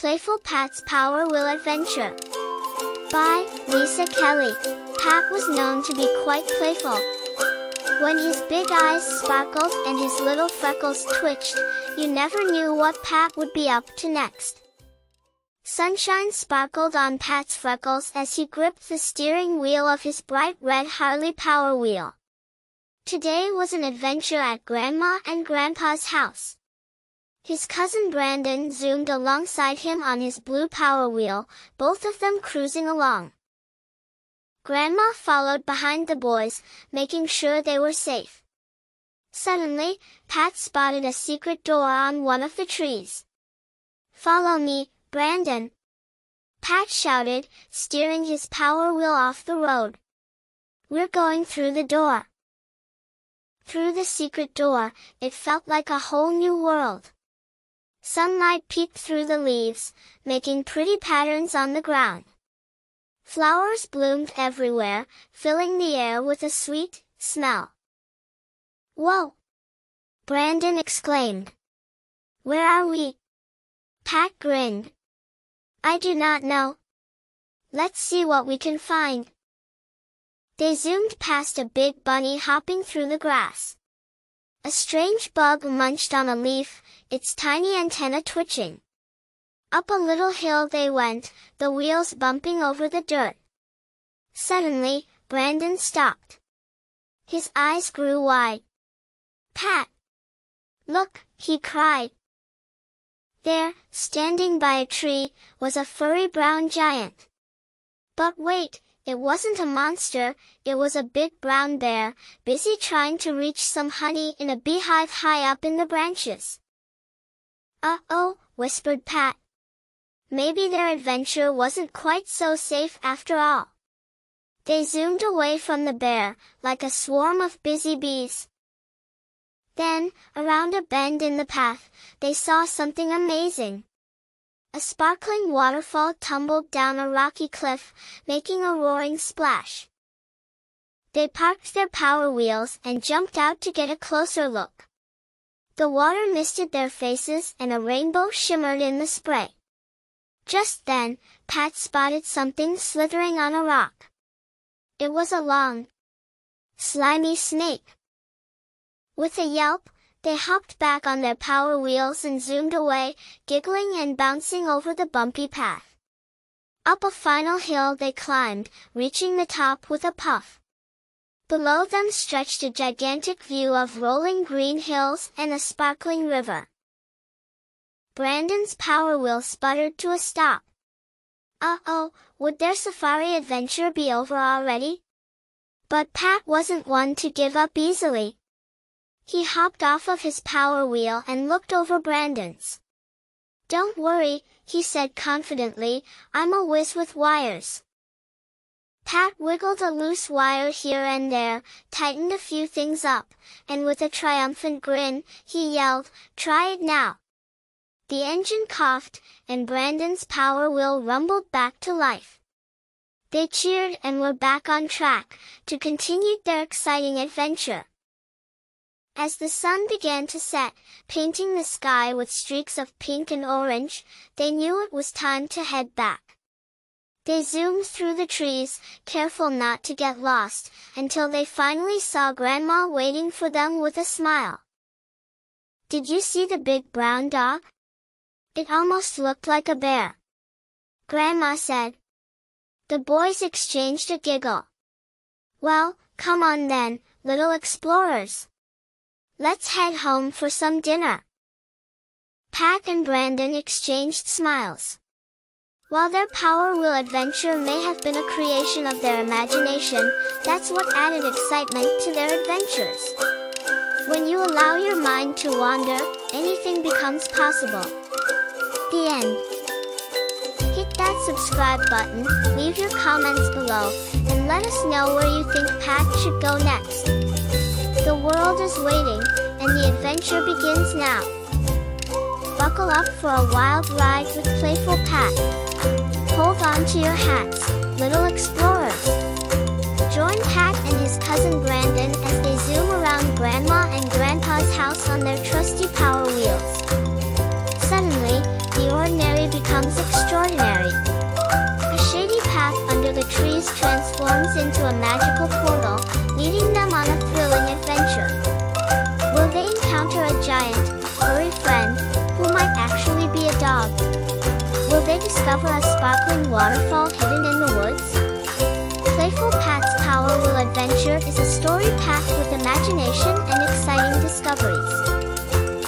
Playful Pat's Power Wheel Adventure by Lisa Kelly. Pat was known to be quite playful. When his big eyes sparkled and his little freckles twitched, you never knew what Pat would be up to next. Sunshine sparkled on Pat's freckles as he gripped the steering wheel of his bright red Harley Power Wheel. Today was an adventure at Grandma and Grandpa's house. His cousin Brandon zoomed alongside him on his blue Power Wheel, both of them cruising along. Grandma followed behind the boys, making sure they were safe. Suddenly, Pat spotted a secret door on one of the trees. "Follow me, Brandon!" Pat shouted, steering his Power Wheel off the road. "We're going through the door." Through the secret door, it felt like a whole new world. Sunlight peeked through the leaves, making pretty patterns on the ground. Flowers bloomed everywhere, filling the air with a sweet smell. "Whoa!" Brandon exclaimed. "Where are we?" Pat grinned. "I do not know. Let's see what we can find." They zoomed past a big bunny hopping through the grass. A strange bug munched on a leaf, its tiny antenna twitching. Up a little hill they went, the wheels bumping over the dirt. Suddenly, Brandon stopped. His eyes grew wide. "Pat! Look!" he cried. There, standing by a tree, was a furry brown giant. But wait! It wasn't a monster, it was a big brown bear, busy trying to reach some honey in a beehive high up in the branches. "Uh-oh," whispered Pat. Maybe their adventure wasn't quite so safe after all. They zoomed away from the bear, like a swarm of busy bees. Then, around a bend in the path, they saw something amazing. A sparkling waterfall tumbled down a rocky cliff, making a roaring splash. They parked their Power Wheels and jumped out to get a closer look. The water misted their faces and a rainbow shimmered in the spray. Just then, Pat spotted something slithering on a rock. It was a long, slimy snake. With a yelp, they hopped back on their Power Wheels and zoomed away, giggling and bouncing over the bumpy path. Up a final hill they climbed, reaching the top with a puff. Below them stretched a gigantic view of rolling green hills and a sparkling river. Brandon's Power Wheel sputtered to a stop. Uh-oh, would their safari adventure be over already? But Pat wasn't one to give up easily. He hopped off of his Power Wheel and looked over Brandon's. "Don't worry," he said confidently, "I'm a whiz with wires." Pat wiggled a loose wire here and there, tightened a few things up, and with a triumphant grin, he yelled, "Try it now!" The engine coughed, and Brandon's Power Wheel rumbled back to life. They cheered and were back on track, to continue their exciting adventure. As the sun began to set, painting the sky with streaks of pink and orange, they knew it was time to head back. They zoomed through the trees, careful not to get lost, until they finally saw Grandma waiting for them with a smile. "Did you see the big brown dog? It almost looked like a bear," Grandma said. The boys exchanged a giggle. "Well, come on then, little explorers. Let's head home for some dinner." Pat and Brandon exchanged smiles. While their Power Wheel adventure may have been a creation of their imagination, that's what added excitement to their adventures. When you allow your mind to wander, anything becomes possible. The end. Hit that subscribe button, leave your comments below, and let us know where you think Pat should go next. The world is waiting, and the adventure begins now. Buckle up for a wild ride with Playful Pat. Hold on to your hats, little explorers. Join Pat and his cousin Brandon as they zoom around Grandma and Grandpa's house on their trusty Power Wheels. Suddenly, the ordinary becomes discover a sparkling waterfall hidden in the woods? Playful Pat's Power Will Adventure is a story packed with imagination and exciting discoveries.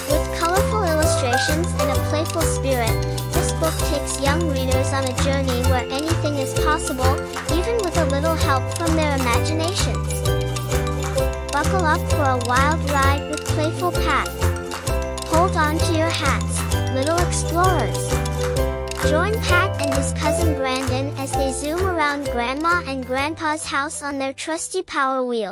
With colorful illustrations and a playful spirit, this book takes young readers on a journey where anything is possible, even with a little help from their imaginations. Buckle up for a wild ride with Playful Pat. Hold on to your hats, little explorers. Join Pat and his cousin Brandon as they zoom around Grandma and Grandpa's house on their trusty Power Wheel.